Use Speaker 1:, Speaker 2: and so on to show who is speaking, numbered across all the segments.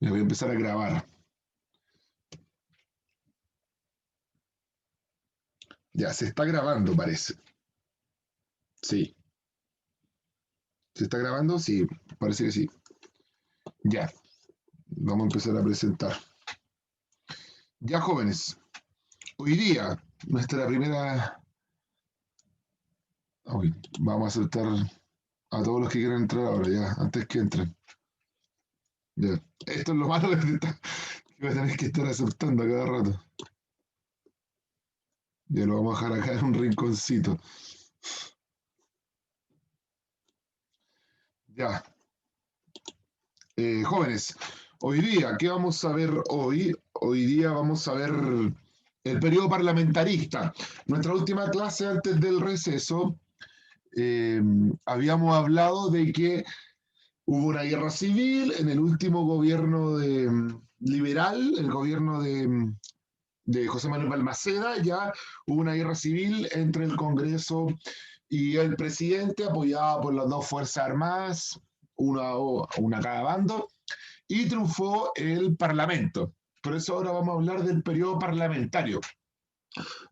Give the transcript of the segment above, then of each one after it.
Speaker 1: Me voy a empezar a grabar. Ya, se está grabando, parece. Sí. ¿Se está grabando? Sí, parece que sí. Ya, vamos a empezar a presentar. Ya, jóvenes, hoy día, nuestra primera... Uy, vamos a soltar a todos los que quieran entrar ahora, ya, antes que entren. Ya. Esto es lo malo que voy a tener que estar aceptando a cada rato. Ya lo vamos a dejar acá en un rinconcito. Ya, jóvenes, hoy día, ¿qué vamos a ver hoy? Hoy día vamos a ver el periodo parlamentarista. Nuestra última clase antes del receso, habíamos hablado de que hubo una guerra civil en el último gobierno liberal, el gobierno de José Manuel Balmaceda, ya hubo una guerra civil entre el Congreso y el presidente, apoyado por las dos Fuerzas Armadas, una cada bando, y triunfó el Parlamento. Por eso ahora vamos a hablar del periodo parlamentario.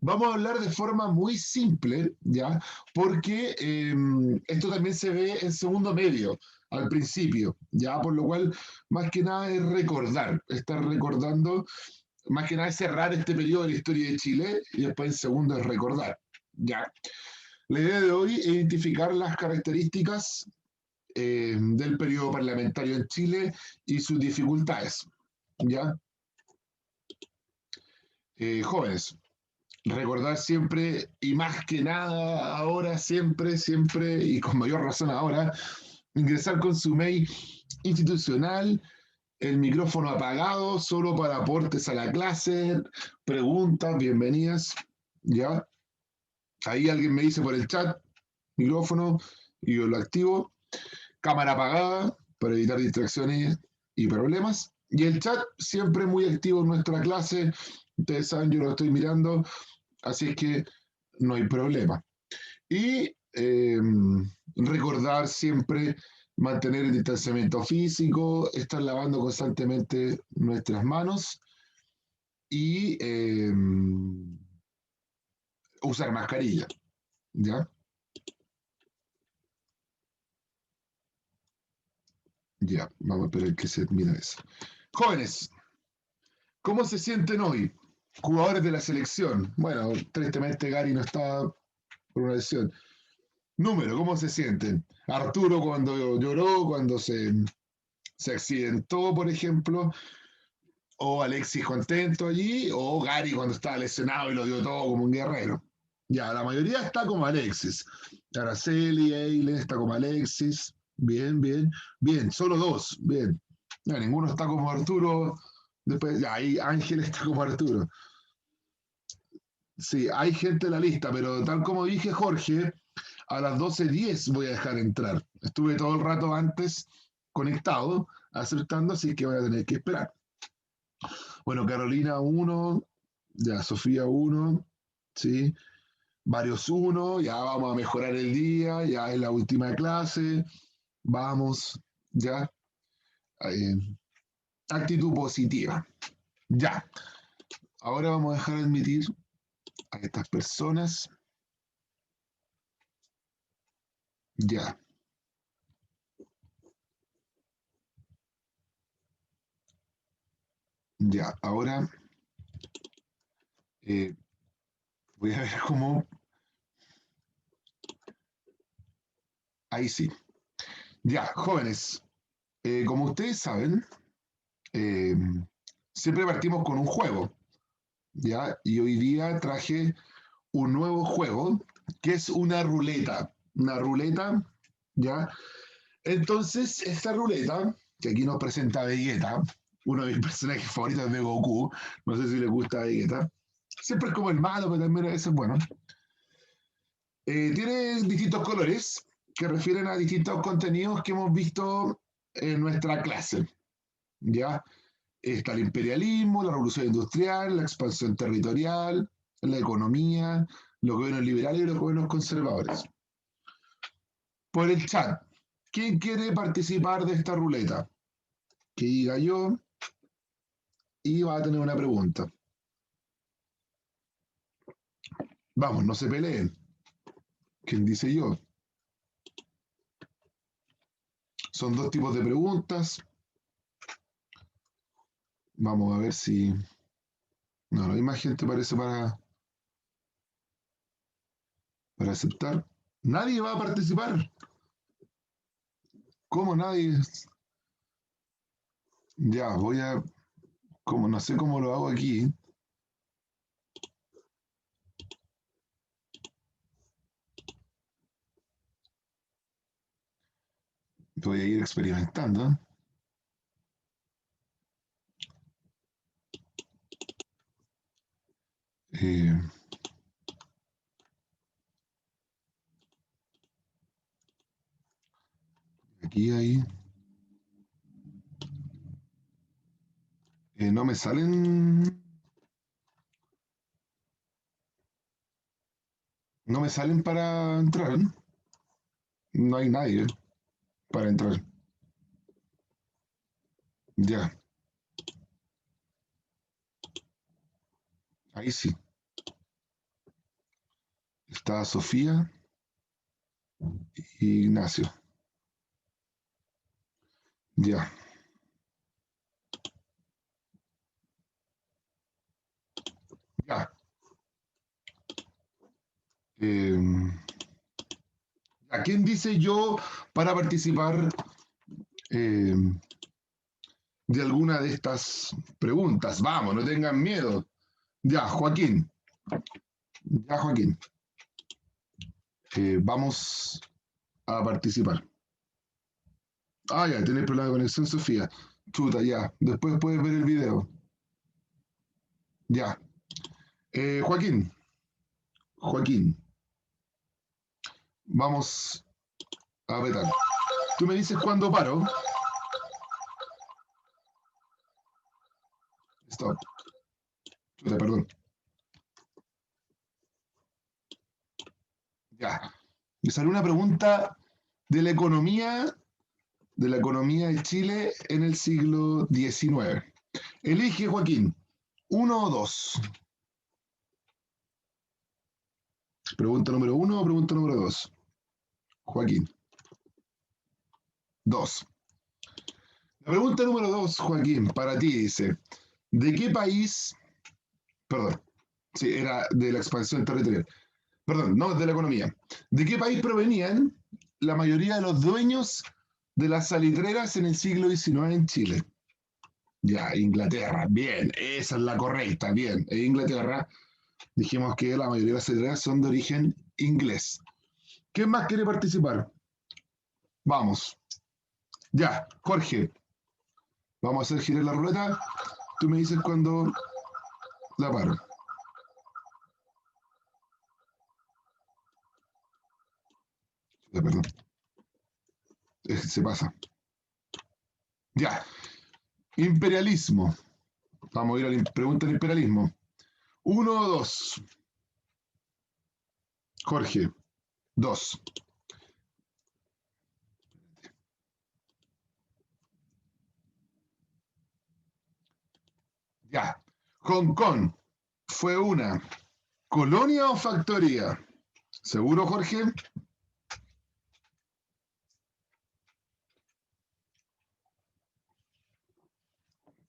Speaker 1: Vamos a hablar de forma muy simple, ¿ya? Porque esto también se ve en segundo medio, al principio, ¿ya? Por lo cual, más que nada es recordar, estar recordando, más que nada es cerrar este periodo de la historia de Chile y después en segundo es recordar, ¿ya? La idea de hoy es identificar las características del periodo parlamentario en Chile y sus dificultades, ¿ya? Jóvenes, recordar siempre, y más que nada ahora, siempre, siempre, y con mayor razón ahora, ingresar con su mail institucional, el micrófono apagado, solo para aportes a la clase, preguntas, bienvenidas, ¿ya? Ahí alguien me dice por el chat, micrófono, y yo lo activo, cámara apagada, para evitar distracciones y problemas, y el chat siempre muy activo en nuestra clase, ustedes saben, yo lo estoy mirando, así es que no hay problema. Y recordar siempre mantener el distanciamiento físico, estar lavando constantemente nuestras manos y usar mascarilla, ¿ya? Ya, vamos a esperar que se mira eso. Jóvenes, ¿cómo se sienten hoy? Jugadores de la selección. Bueno, tristemente Gary no está por una lesión. Número, ¿cómo se sienten? Arturo cuando lloró, cuando se accidentó, por ejemplo, o Alexis contento allí, o Gary cuando estaba lesionado y lo dio todo como un guerrero. Ya, la mayoría está como Alexis. Araceli, Eileen está como Alexis. Bien, bien, bien, solo dos, bien. Ya, ninguno está como Arturo. Después, ya, ahí Ángel está como Arturo. Sí, hay gente en la lista, pero tal como dije, Jorge, a las 12:10 voy a dejar entrar. Estuve todo el rato antes conectado, aceptando, así que voy a tener que esperar. Bueno, Carolina 1, ya Sofía 1, ¿sí? Varios 1, ya vamos a mejorar el día, ya es la última clase, vamos, ya. Eh, actitud positiva. Ya. Ahora vamos a dejar de admitir a estas personas. Ya, ya. Ahora eh, voy a ver cómo. Ahí sí. Ya, jóvenes. Como ustedes saben, eh, siempre partimos con un juego. ¿Ya? Y hoy día traje un nuevo juego que es una ruleta. Una ruleta, ¿ya? Entonces, esta ruleta, que aquí nos presenta Vegeta, uno de mis personajes favoritos de Goku, no sé si le gusta Vegeta, siempre es como el malo, pero también a veces bueno. Tiene distintos colores que refieren a distintos contenidos que hemos visto en nuestra clase, ¿ya? Está el imperialismo, la revolución industrial, la expansión territorial, la economía, los gobiernos liberales y los gobiernos conservadores. Por el chat, ¿quién quiere participar de esta ruleta? Que diga yo. y va a tener una pregunta. Vamos, no se peleen. ¿Quién dice yo? Son dos tipos de preguntas. Vamos a ver si... No, no hay más gente parece para aceptar. Nadie va a participar. ¿Cómo nadie? Ya, voy a... Como no sé cómo lo hago aquí. Voy a ir experimentando. Eh, aquí, ahí. No me salen... No me salen para entrar. No hay nadie para entrar. Ya, ahí sí. Está Sofía y Ignacio. Ya, ya. Eh, ¿A quién dice yo para participar eh, de alguna de estas preguntas? Vamos, no tengan miedo. Ya, Joaquín. Ya, Joaquín. Vamos a participar. Ah, ya, tenés problema de conexión, Sofía. Chuta, ya. Después puedes ver el video. Ya. Joaquín, Joaquín, vamos a apretar. Tú me dices cuándo paro. Stop. Chuta, perdón. Ya. Me salió una pregunta de de la economía de Chile en el siglo XIX. Elige, Joaquín, uno o dos. Pregunta número uno o pregunta número dos. Joaquín, dos. La pregunta número dos, Joaquín, para ti dice, ¿de qué país, perdón, sí, era de la expansión territorial, perdón, no, de la economía, ¿de qué país provenían la mayoría de los dueños de las salitreras en el siglo XIX en Chile? Ya, Inglaterra, bien, esa es la correcta, bien, en Inglaterra dijimos que la mayoría de las salitreras son de origen inglés. ¿Quién más quiere participar? Vamos, ya, Jorge, vamos a hacer girar la ruleta, tú me dices cuando la paro. Perdón, se pasa. Ya, imperialismo. Vamos a ir a la pregunta del imperialismo. Uno o dos. Jorge, dos. Ya. Hong Kong, ¿fue una colonia o factoría? ¿Seguro, Jorge?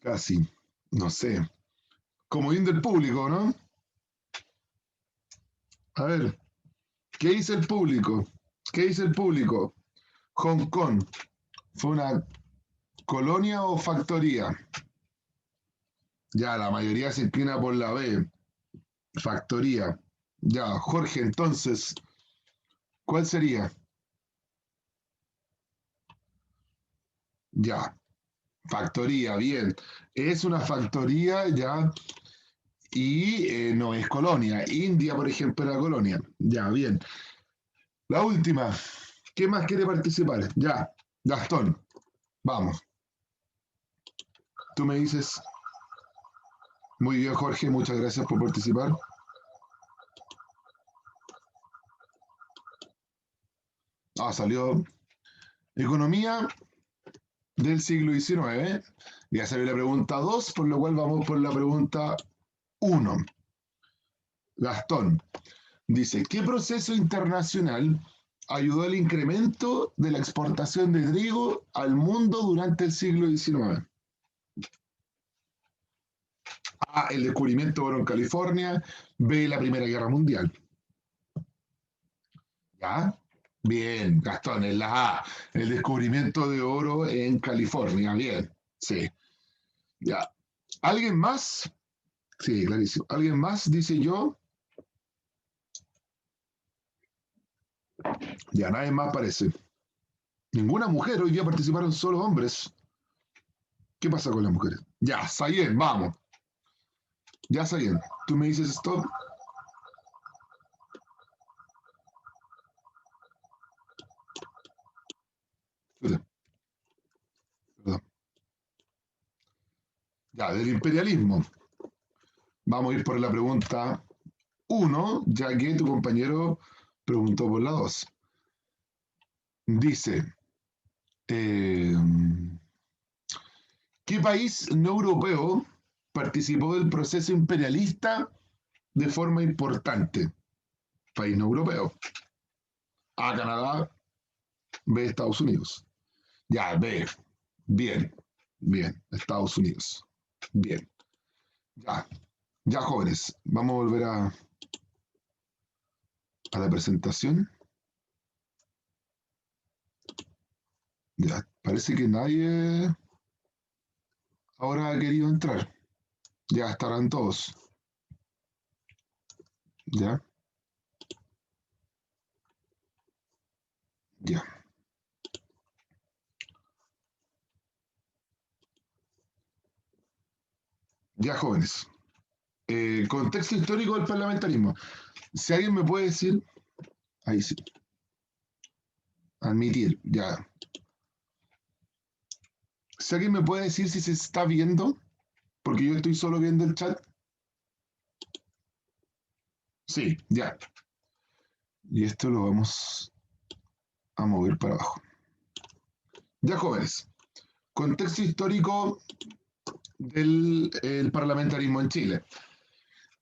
Speaker 1: Casi. No sé. Comodín del público, ¿no? A ver, ¿qué dice el público? ¿Qué dice el público? Hong Kong, ¿fue una colonia o factoría? Ya, la mayoría se inclina por la B. Factoría. Ya, Jorge, entonces, ¿cuál sería? Ya, factoría, bien. Es una factoría ya y no es colonia. India, por ejemplo, era colonia. Ya, bien. La última. ¿Qué más quiere participar? Ya, Gastón, vamos. Tú me dices, muy bien, Jorge, muchas gracias por participar. Ah, salió economía del siglo XIX. Ya salió la pregunta 2, por lo cual vamos por la pregunta 1. Gastón dice, ¿qué proceso internacional ayudó al incremento de la exportación de trigo al mundo durante el siglo XIX? A, el descubrimiento de oro en California. B, la Primera Guerra Mundial. ¿Ya? Bien, Gastón, en la A, el descubrimiento de oro en California. Bien, sí. Ya. ¿Alguien más? Sí, clarísimo. ¿Alguien más? Dice yo. Ya nadie más parece. Ninguna mujer, hoy día participaron solo hombres. ¿Qué pasa con las mujeres? Ya, Sayen, vamos. Ya, Sayen, tú me dices stop. Perdón. Ya, del imperialismo. Vamos a ir por la pregunta 1, ya que tu compañero preguntó por la 2. Dice, eh, ¿qué país no europeo participó del proceso imperialista de forma importante? País no europeo. A, Canadá. B, Estados Unidos. Ya, B. Bien, bien. Estados Unidos. Bien. Ya, ya jóvenes. Vamos a volver a la presentación. Ya, parece que nadie ahora ha querido entrar. Ya estarán todos. Ya, ya. Ya jóvenes. Contexto histórico del parlamentarismo. Si alguien me puede decir, ahí sí, admitir, ya. Si alguien me puede decir si se está viendo, porque yo estoy solo viendo el chat. Sí, ya. Y esto lo vamos a mover para abajo. Ya jóvenes. Contexto histórico del el parlamentarismo en Chile.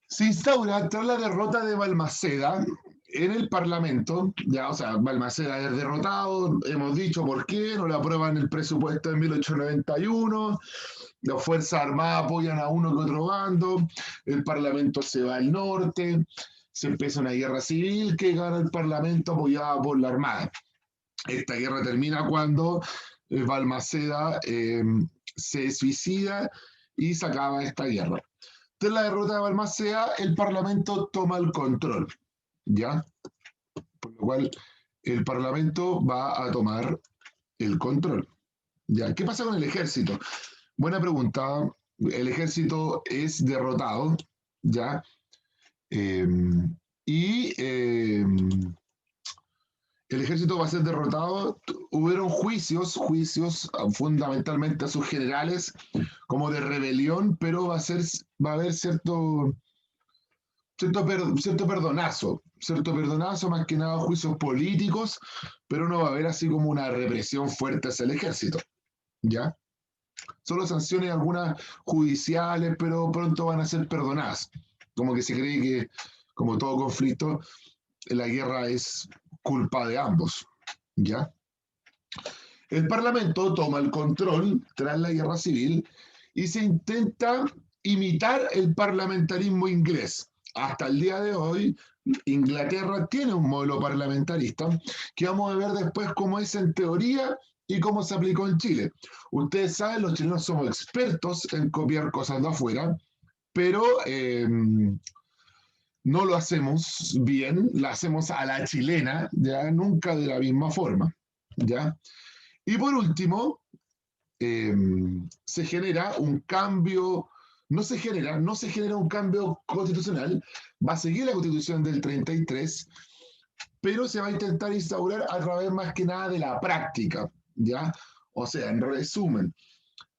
Speaker 1: Se instaura tras la derrota de Balmaceda en el Parlamento, ya, o sea, Balmaceda es derrotado, hemos dicho por qué, no le aprueban el presupuesto en 1891, las Fuerzas Armadas apoyan a uno que otro bando, el Parlamento se va al norte, se empieza una guerra civil que gana el Parlamento apoyada por la Armada. Esta guerra termina cuando Balmaceda se suicida y se acaba esta guerra. Tras la derrota de Balmaceda, el Parlamento toma el control, ¿ya? Por lo cual, el Parlamento va a tomar el control, ¿ya? ¿Qué pasa con el ejército? Buena pregunta. El ejército es derrotado, ¿ya? Eh, y el ejército va a ser derrotado. Hubieron juicios fundamentalmente a sus generales, como de rebelión, pero va a haber cierto perdonazo, más que nada juicios políticos, pero no va a haber así como una represión fuerte hacia el ejército, ¿ya? Solo sanciones algunas judiciales, pero pronto van a ser perdonadas. Como que se cree que, como todo conflicto, la guerra es culpa de ambos, ¿ya? El Parlamento toma el control tras la guerra civil y se intenta imitar el parlamentarismo inglés. Hasta el día de hoy, Inglaterra tiene un modelo parlamentarista que vamos a ver después cómo es en teoría y cómo se aplicó en Chile. Ustedes saben, los chilenos somos expertos en copiar cosas de afuera, pero no lo hacemos bien, lo hacemos a la chilena, ya nunca de la misma forma, ¿ya? Y por último, eh, se genera un cambio, no se genera un cambio constitucional, va a seguir la constitución del 33, pero se va a intentar instaurar a través más que nada de la práctica, ¿ya? O sea, en resumen,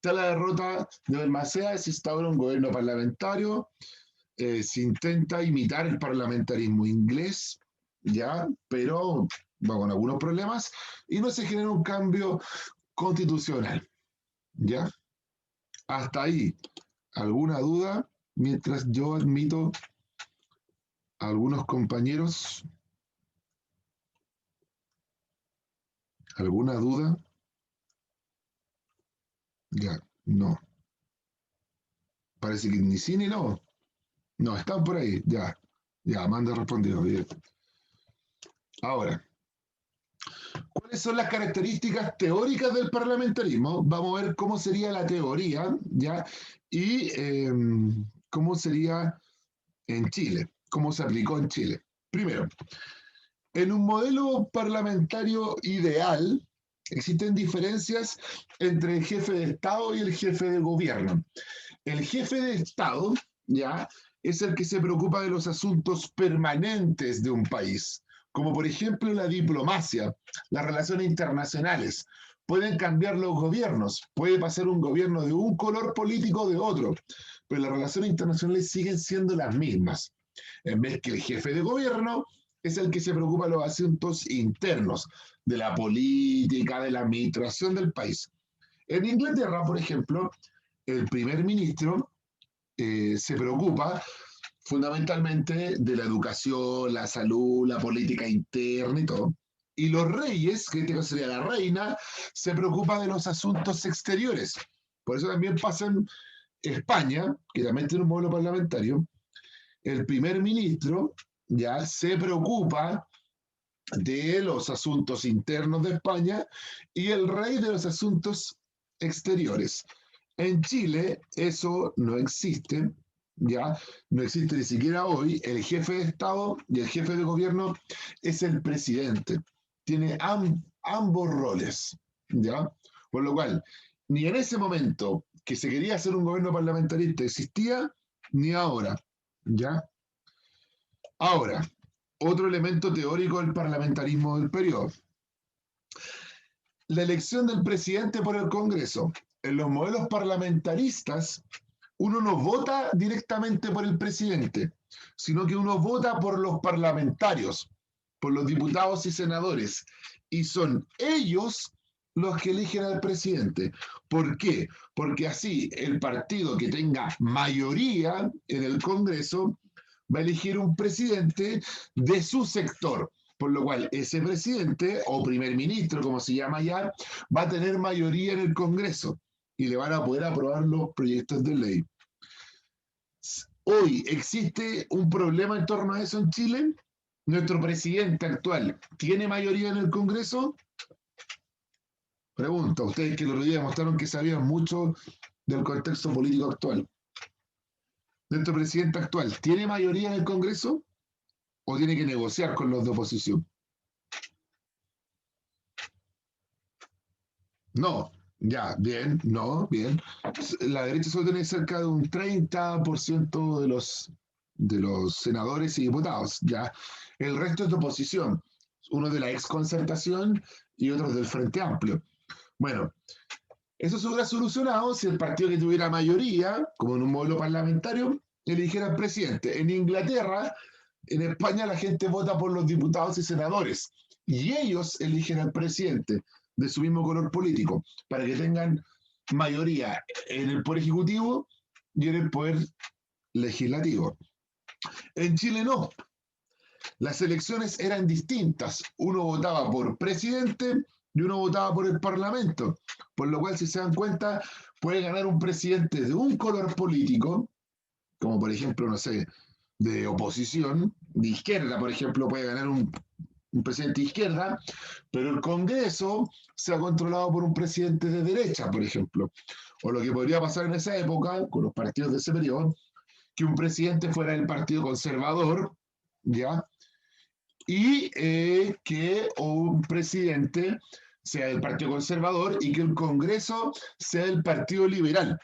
Speaker 1: tras la derrota de Balmaceda se instaura un gobierno parlamentario, se intenta imitar el parlamentarismo inglés, ¿ya? Pero va con algunos problemas y no se genera un cambio constitucional. ¿Ya? Hasta ahí. ¿Alguna duda? Mientras yo admito a algunos compañeros. ¿Alguna duda? Ya, no. Parece que ni sí ni no. No, están por ahí. Ya. Ya, manda respondido. Bien. Ahora, ¿cuáles son las características teóricas del parlamentarismo? Vamos a ver cómo sería la teoría, ¿ya? Y cómo sería en Chile, cómo se aplicó en Chile. Primero, en un modelo parlamentario ideal, existen diferencias entre el jefe de Estado y el jefe de gobierno. El jefe de Estado, ¿ya? Es el que se preocupa de los asuntos permanentes de un país, como por ejemplo la diplomacia, las relaciones internacionales. Pueden cambiar los gobiernos, puede pasar un gobierno de un color político de otro, pero las relaciones internacionales siguen siendo las mismas. En vez que el jefe de gobierno es el que se preocupa de los asuntos internos, de la política, de la administración del país. En Inglaterra, por ejemplo, el primer ministro se preocupa fundamentalmente de la educación, la salud, la política interna y todo. Y los reyes, que en este caso sería la reina, se preocupa de los asuntos exteriores. Por eso también pasa en España, que también tiene un modelo parlamentario, el primer ministro ya se preocupa de los asuntos internos de España y el rey de los asuntos exteriores. En Chile eso no existe, ya no existe ni siquiera hoy. El jefe de Estado y el jefe de gobierno es el presidente. Tiene ambos roles, ya. Por lo cual, ni en ese momento que se quería hacer un gobierno parlamentarista existía, ni ahora, ya. Ahora, otro elemento teórico del parlamentarismo del periodo. La elección del presidente por el Congreso. En los modelos parlamentaristas, uno no vota directamente por el presidente, sino que uno vota por los parlamentarios, por los diputados y senadores. Y son ellos los que eligen al presidente. ¿Por qué? Porque así el partido que tenga mayoría en el Congreso va a elegir un presidente de su sector. Por lo cual, ese presidente o primer ministro, como se llama ya, va a tener mayoría en el Congreso y le van a poder aprobar los proyectos de ley. Hoy existe un problema en torno a eso en Chile. Nuestro presidente actual tiene mayoría en el Congreso. Pregunta, ustedes que el otro día demostraron que sabían mucho del contexto político actual. ¿Nuestro presidente actual tiene mayoría en el Congreso o tiene que negociar con los de oposición? No, ya, bien, no, bien. La derecha solo tiene cerca de un 30% de los senadores y diputados, ya. El resto es de oposición, uno de la exconcertación y otros del Frente Amplio. Bueno, eso se hubiera solucionado si el partido que tuviera mayoría, como en un modelo parlamentario, eligiera al presidente. En Inglaterra, en España, la gente vota por los diputados y senadores y ellos eligen al presidente de su mismo color político para que tengan mayoría en el poder ejecutivo y en el poder legislativo. En Chile no. Las elecciones eran distintas. Uno votaba por presidente y uno votaba por el parlamento. Por lo cual, si se dan cuenta, puede ganar un presidente de un color político, como por ejemplo, no sé, de oposición, de izquierda, por ejemplo, puede ganar un presidente de izquierda, pero el Congreso se ha controlado por un presidente de derecha, por ejemplo. O lo que podría pasar en esa época, con los partidos de ese periodo, que un presidente fuera del Partido Conservador, ¿ya? Y que un presidente sea del Partido Conservador y que el Congreso sea del Partido Liberal.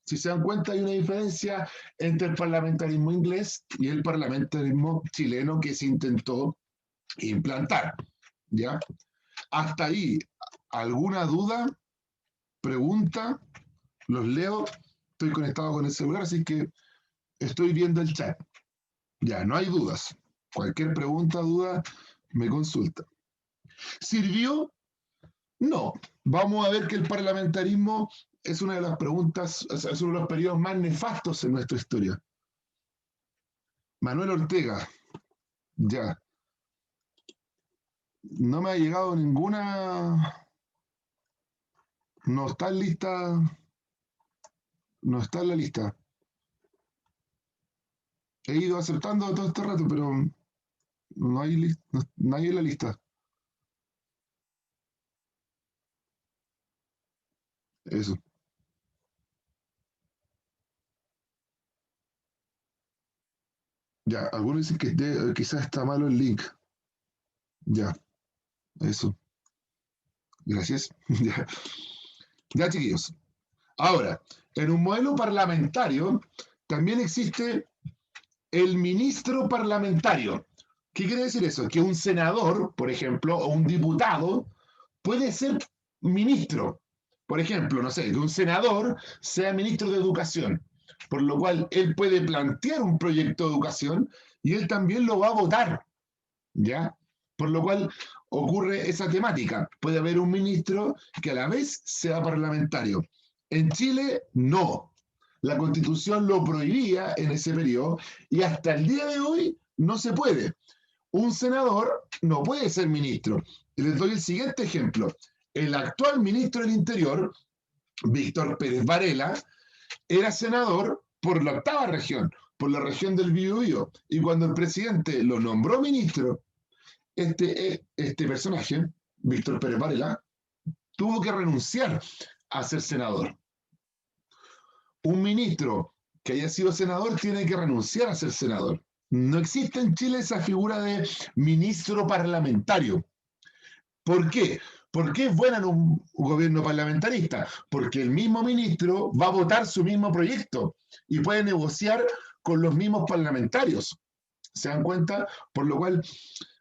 Speaker 1: Si se dan cuenta, hay una diferencia entre el parlamentarismo inglés y el parlamentarismo chileno que se intentó implantar. ¿Ya? Hasta ahí, ¿alguna duda? ¿Pregunta? Los leo. Estoy conectado con el celular, así que estoy viendo el chat. Ya, no hay dudas. Cualquier pregunta, duda, me consulta. ¿Sirvió? No. Vamos a ver que el parlamentarismo es una de las preguntas, es uno de los periodos más nefastos en nuestra historia. Manuel Ortega, ya. No me ha llegado ninguna. No está en lista. No está en la lista. He ido aceptando todo este rato, pero no hay nadie en la lista. Eso. Ya, algunos dicen que quizás está malo el link. Ya, eso. Gracias. Ya, ya, chiquillos. Ahora, en un modelo parlamentario también existe el ministro parlamentario. ¿Qué quiere decir eso? Que un senador, por ejemplo, o un diputado puede ser ministro. Por ejemplo, no sé, que un senador sea ministro de educación, por lo cual él puede plantear un proyecto de educación y él también lo va a votar, ¿ya? Por lo cual ocurre esa temática. Puede haber un ministro que a la vez sea parlamentario. En Chile, no. La Constitución lo prohibía en ese periodo y hasta el día de hoy no se puede. Un senador no puede ser ministro. Y les doy el siguiente ejemplo. El actual ministro del Interior, Víctor Pérez Varela, era senador por la octava región, por la región del Biobío. Y cuando el presidente lo nombró ministro, este personaje, Víctor Pérez Varela, tuvo que renunciar a ser senador. Un ministro que haya sido senador tiene que renunciar a ser senador. No existe en Chile esa figura de ministro parlamentario. ¿Por qué? ¿Por qué es buena en un gobierno parlamentarista? Porque el mismo ministro va a votar su mismo proyecto y puede negociar con los mismos parlamentarios. ¿Se dan cuenta? Por lo cual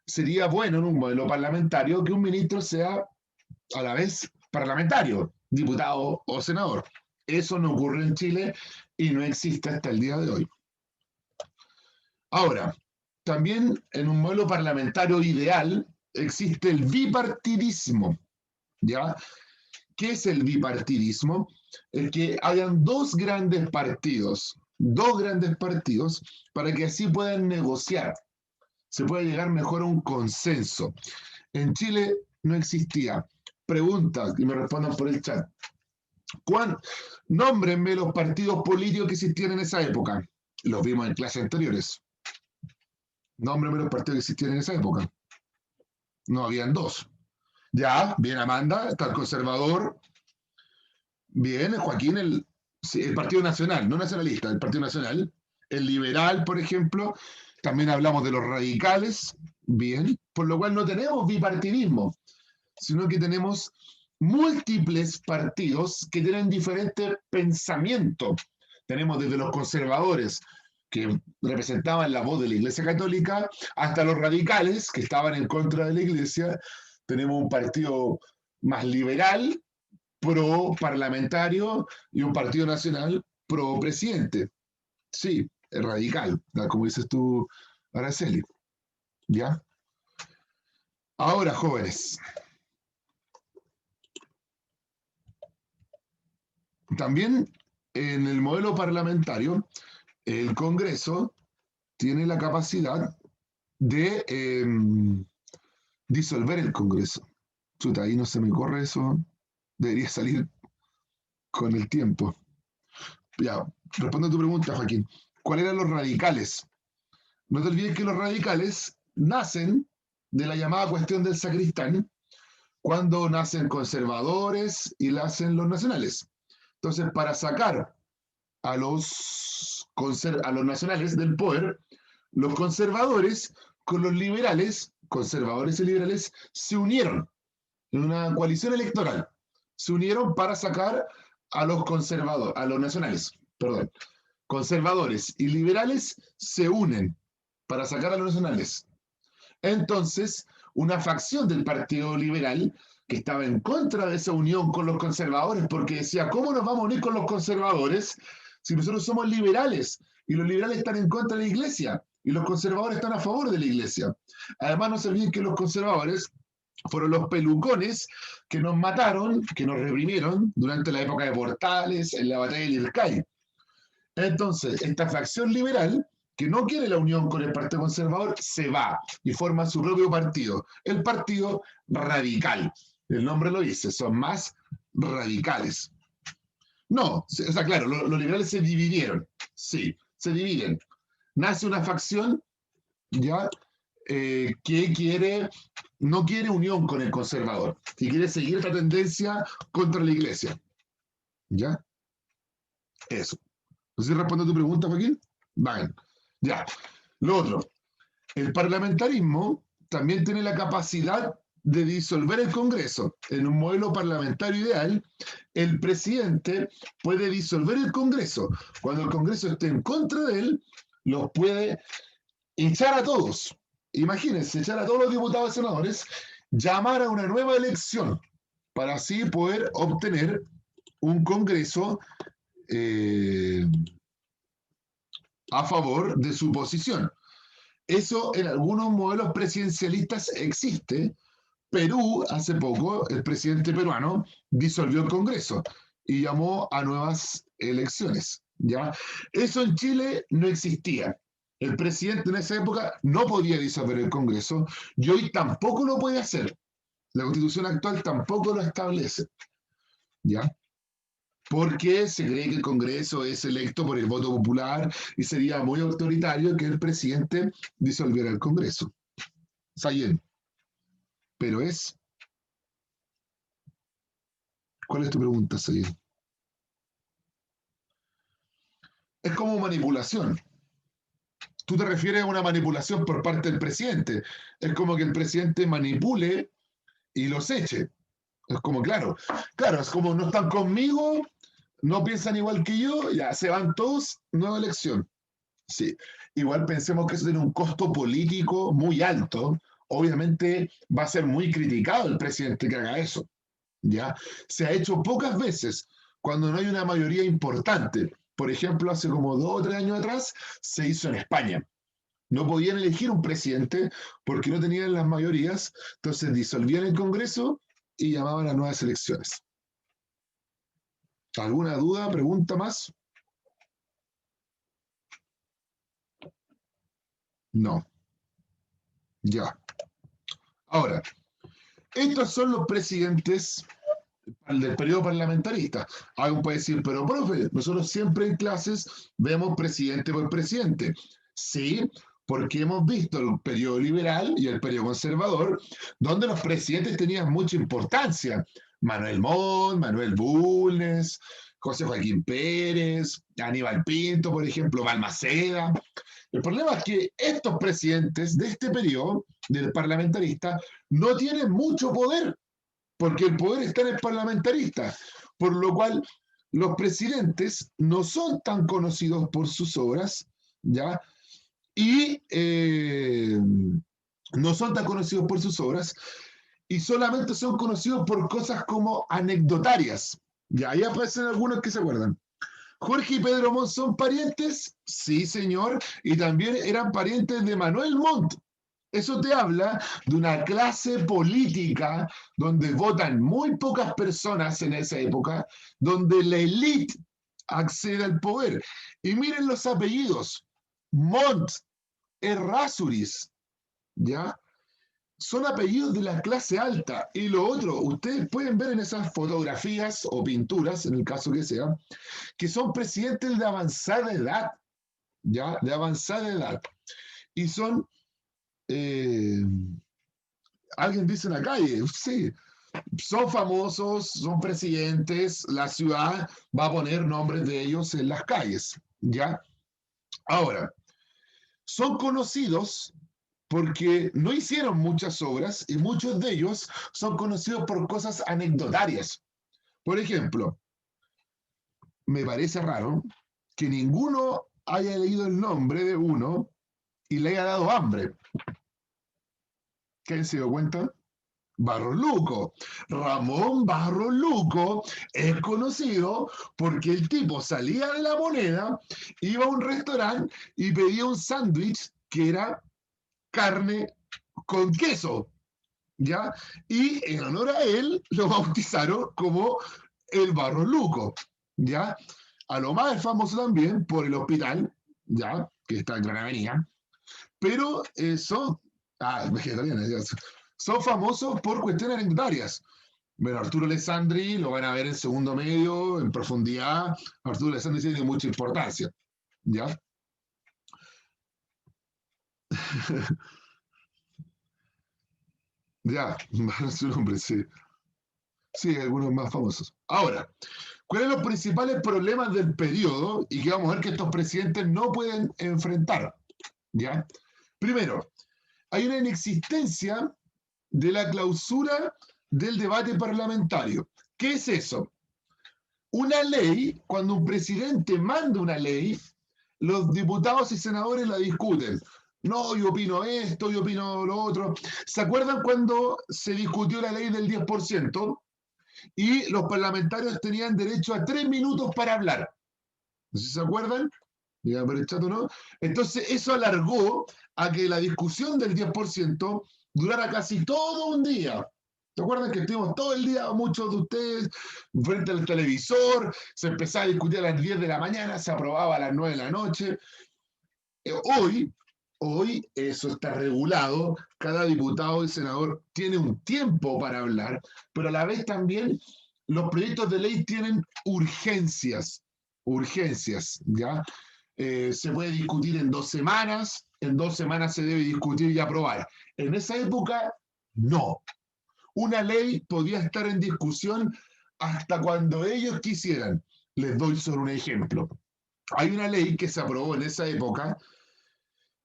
Speaker 1: sería bueno en un modelo parlamentario que un ministro sea a la vez parlamentario, diputado o senador. Eso no ocurre en Chile y no existe hasta el día de hoy. Ahora, también en un modelo parlamentario ideal existe el bipartidismo, ¿ya? ¿Qué es el bipartidismo? El que hayan dos grandes partidos para que así puedan negociar, se pueda llegar mejor a un consenso. En Chile no existía. Preguntas y me respondan por el chat. Nómbrenme los partidos políticos que existían en esa época. Los vimos en clases anteriores. Nómbrenme los partidos que existían en esa época. No habían dos. Ya, bien Amanda, está el conservador. Bien, Joaquín, el Partido Nacional, no nacionalista, el Partido Nacional. El liberal, por ejemplo. También hablamos de los radicales. Bien, por lo cual no tenemos bipartidismo, sino que tenemos múltiples partidos que tienen diferentes pensamientos. Tenemos desde los conservadores, que representaban la voz de la Iglesia Católica, hasta los radicales, que estaban en contra de la Iglesia. Tenemos un partido más liberal, pro parlamentario, y un partido nacional pro presidente. Sí, es radical, como dices tú, Araceli. ¿Ya? Ahora, jóvenes, también en el modelo parlamentario, el Congreso tiene la capacidad de disolver el Congreso. Chuta, ahí no se me corre eso. Debería salir con el tiempo. Ya, respondo a tu pregunta, Joaquín. ¿Cuáles eran los radicales? No te olvides que los radicales nacen de la llamada cuestión del sacristán, cuando nacen conservadores y nacen los nacionales. Entonces, para sacar a los nacionales del poder, los conservadores con los liberales, conservadores y liberales, se unieron en una coalición electoral. Se unieron para sacar a los conservadores, a los nacionales, perdón. Conservadores y liberales se unen para sacar a los nacionales. Entonces, una facción del Partido Liberal que estaba en contra de esa unión con los conservadores, porque decía, ¿cómo nos vamos a unir con los conservadores si nosotros somos liberales? Y los liberales están en contra de la Iglesia, y los conservadores están a favor de la Iglesia. Además, no se olviden que los conservadores fueron los pelucones que nos mataron, que nos reprimieron durante la época de Portales, en la batalla de Lircay. Entonces, esta facción liberal, que no quiere la unión con el Partido Conservador, se va y forma su propio partido, el Partido Radical. El nombre lo dice, son más radicales. No, o sea, claro, los liberales se dividieron, sí, se dividen. Nace una facción, ¿ya? Que no quiere unión con el conservador, que quiere seguir esta tendencia contra la iglesia. ¿Ya? Eso. No sé si respondo a tu pregunta, Joaquín. Vale. Ya. Lo otro, el parlamentarismo también tiene la capacidad de disolver el Congreso. En un modelo parlamentario ideal, el presidente puede disolver el Congreso. Cuando el Congreso esté en contra de él, los puede echar a todos. Imagínense, echar a todos los diputados y senadores, llamar a una nueva elección para así poder obtener un Congreso a favor de su posición. Eso en algunos modelos presidencialistas existe. Perú, hace poco, el presidente peruano disolvió el Congreso y llamó a nuevas elecciones. ¿Ya? Eso en Chile no existía. El presidente en esa época no podía disolver el Congreso y hoy tampoco lo puede hacer. La Constitución actual tampoco lo establece. ¿Ya? Porque se cree que el Congreso es electo por el voto popular y sería muy autoritario que el presidente disolviera el Congreso. Sayén. Pero es... ¿Cuál es tu pregunta, Sayén? Es como manipulación. Tú te refieres a una manipulación por parte del presidente. Es como que el presidente manipule y los eche. Es como, claro, es como no están conmigo, no piensan igual que yo, ya se van todos, nueva elección. Sí, igual pensemos que eso tiene un costo político muy alto. Obviamente va a ser muy criticado el presidente que haga eso. ¿Ya? Se ha hecho pocas veces cuando no hay una mayoría importante. Por ejemplo, hace como 2 o 3 años atrás se hizo en España. No podían elegir un presidente porque no tenían las mayorías, entonces disolvían el Congreso y llamaban a nuevas elecciones. ¿Alguna duda, pregunta más? No. Ya. Ahora, estos son los presidentes del periodo parlamentarista. Alguien puede decir, pero profe, nosotros siempre en clases vemos presidente por presidente. Sí, porque hemos visto el periodo liberal y el periodo conservador, donde los presidentes tenían mucha importancia. Manuel Montt, Manuel Bulnes, José Joaquín Pérez, Aníbal Pinto, por ejemplo, Balmaceda. El problema es que estos presidentes de este periodo, del parlamentarista, no tienen mucho poder porque el poder está en el parlamentarista, por lo cual los presidentes no son tan conocidos por sus obras, ¿ya? Y no son tan conocidos por sus obras y solamente son conocidos por cosas como anecdotarias. Ya, ahí aparecen algunos que se acuerdan. Jorge y Pedro Montt son parientes, sí señor, y también eran parientes de Manuel Montt. Eso te habla de una clase política donde votan muy pocas personas en esa época, donde la élite accede al poder. Y miren los apellidos, Montt, Errázuriz, ¿ya? Son apellidos de la clase alta. Y lo otro, ustedes pueden ver en esas fotografías o pinturas, en el caso que sea, que son presidentes de avanzada edad, ¿ya? De avanzada edad. Y son alguien dice en la calle, sí, son famosos, son presidentes, la ciudad va a poner nombres de ellos en las calles, ¿ya? Ahora, son conocidos porque no hicieron muchas obras y muchos de ellos son conocidos por cosas anecdotarias. Por ejemplo, me parece raro que ninguno haya leído el nombre de uno y le haya dado hambre. ¿Quién se dio cuenta? Barros Luco. Ramón Barros Luco es conocido porque el tipo salía de La Moneda, iba a un restaurante y pedía un sándwich que era carne con queso. ¿ya? Y en honor a él lo bautizaron como el Barros Luco, ¿ya? A lo más famoso también por el hospital, ¿ya? Que está en Gran Avenida, pero vegetarianos, son famosos por cuestiones anecdotarias. Bueno, Arturo Alessandri lo van a ver en segundo medio, en profundidad. Arturo Alessandri tiene mucha importancia, ¿ya? Ya, su nombre, sí. Sí, algunos más famosos. Ahora, ¿cuáles son los principales problemas del periodo y que vamos a ver que estos presidentes no pueden enfrentar? ¿Ya? Primero, hay una inexistencia de la clausura del debate parlamentario. ¿Qué es eso? Una ley, cuando un presidente manda una ley, los diputados y senadores la discuten. No, yo opino esto, yo opino lo otro. ¿Se acuerdan cuando se discutió la ley del 10%? Y los parlamentarios tenían derecho a 3 minutos para hablar. No sé si se acuerdan, digan por el chat o no. Entonces, eso alargó a que la discusión del 10% durara casi todo un día. ¿Se acuerdan que estuvimos todo el día, muchos de ustedes, frente al televisor? Se empezaba a discutir a las 10 de la mañana, se aprobaba a las 9 de la noche. Hoy, hoy eso está regulado, cada diputado y senador tiene un tiempo para hablar, pero a la vez también los proyectos de ley tienen urgencias, ¿ya? Se puede discutir en 2 semanas se debe discutir y aprobar. En esa época, no. Una ley podía estar en discusión hasta cuando ellos quisieran. Les doy solo un ejemplo. Hay una ley que se aprobó en esa época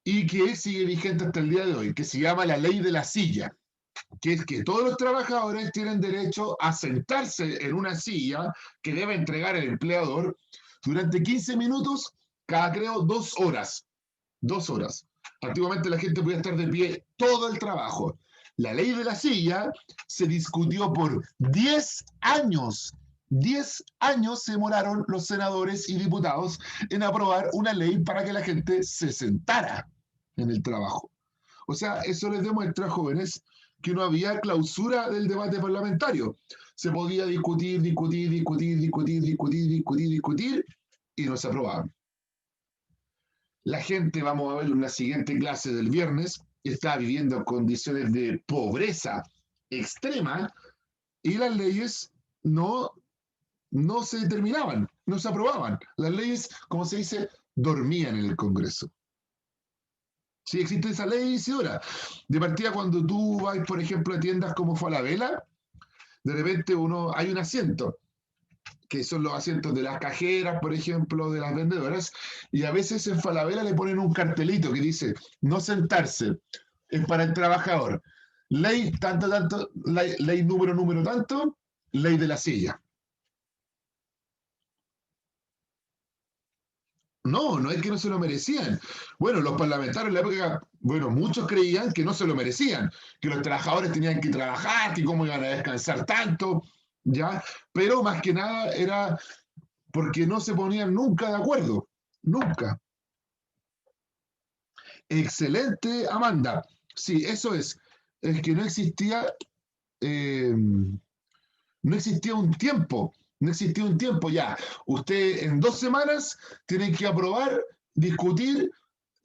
Speaker 1: y que sigue vigente hasta el día de hoy, que se llama la ley de la silla, que es que todos los trabajadores tienen derecho a sentarse en una silla que debe entregar el empleador durante 15 minutos cada, creo, 2 horas. 2 horas. Antiguamente la gente podía estar de pie todo el trabajo. La ley de la silla se discutió por 10 años. 10 años se demoraron los senadores y diputados en aprobar una ley para que la gente se sentara en el trabajo. O sea, eso les demuestra, jóvenes, que no había clausura del debate parlamentario. Se podía discutir y no se aprobaba. La gente, vamos a ver en la siguiente clase del viernes, está viviendo en condiciones de pobreza extrema y las leyes no, no se determinaban, no se aprobaban. Las leyes, como se dice, dormían en el Congreso. Sí existe esa ley, Isidora. De partida, cuando tú vas, por ejemplo, a tiendas como Falabella, de repente hay un asiento, que son los asientos de las cajeras, por ejemplo, de las vendedoras, y a veces en Falabella le ponen un cartelito que dice, no sentarse, es para el trabajador. Ley tanto, tanto, ley número tanto, ley de la silla. No, no es que no se lo merecían. Bueno, los parlamentarios en la época, bueno, muchos creían que no se lo merecían, que los trabajadores tenían que trabajar, que cómo iban a descansar tanto, ¿ya? Pero más que nada era porque no se ponían nunca de acuerdo, nunca. Excelente, Amanda. Sí, eso es. Es que no existía un tiempo, no existía un tiempo ya. Usted en 2 semanas tiene que aprobar, discutir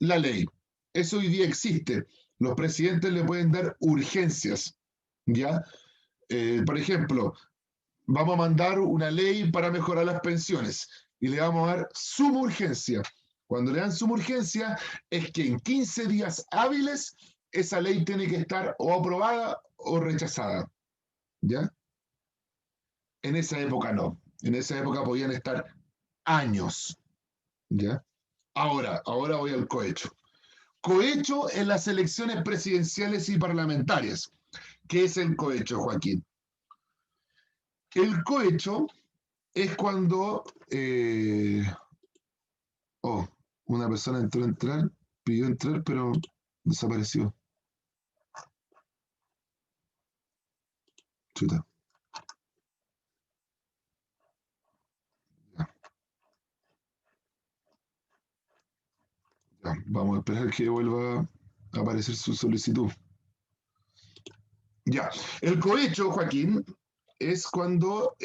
Speaker 1: la ley. Eso hoy día existe. Los presidentes le pueden dar urgencias, ¿ya? Por ejemplo, vamos a mandar una ley para mejorar las pensiones y le vamos a dar suma urgencia. Cuando le dan suma urgencia es que en 15 días hábiles esa ley tiene que estar o aprobada o rechazada, ¿ya? En esa época no. En esa época podían estar años, ¿ya? Ahora voy al cohecho. Cohecho en las elecciones presidenciales y parlamentarias. ¿Qué es el cohecho, Joaquín? El cohecho es cuando oh, una persona entró a entrar, pidió entrar, pero desapareció. Chuta. Ya, ya. Vamos a esperar que vuelva a aparecer su solicitud. Ya, el cohecho, Joaquín, es cuando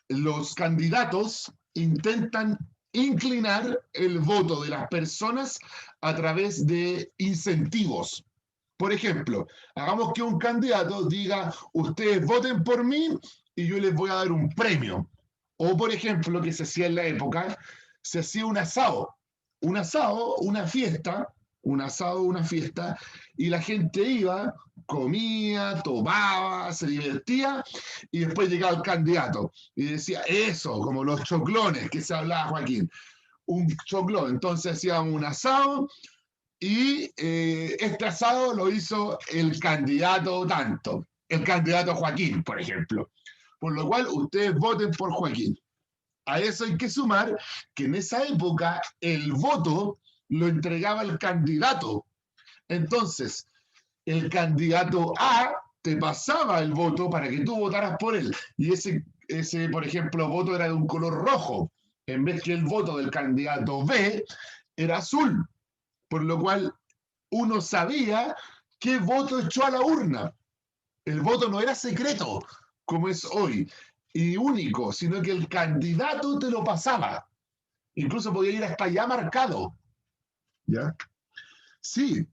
Speaker 1: los candidatos intentan inclinar el voto de las personas a través de incentivos. Por ejemplo, hagamos que un candidato diga, ustedes voten por mí y yo les voy a dar un premio. O, por ejemplo, que se hacía en la época, se hacía un asado, una fiesta, un asado, una fiesta, y la gente iba, comía, tomaba, se divertía, y después llegaba el candidato y decía, eso, como los choclones que se hablaba Joaquín, un choclón. Entonces hacíamos un asado, y este asado lo hizo el candidato tanto, el candidato Joaquín, por ejemplo. Por lo cual, ustedes voten por Joaquín. A eso hay que sumar que en esa época el voto lo entregaba el candidato. Entonces, el candidato A te pasaba el voto para que tú votaras por él. Y ese, por ejemplo, voto era de un color rojo, en vez que el voto del candidato B era azul. Por lo cual uno sabía qué voto echó a la urna. El voto no era secreto, como es hoy, y único, sino que el candidato te lo pasaba. Incluso podía ir hasta allá marcado. ¿Ya? Sí,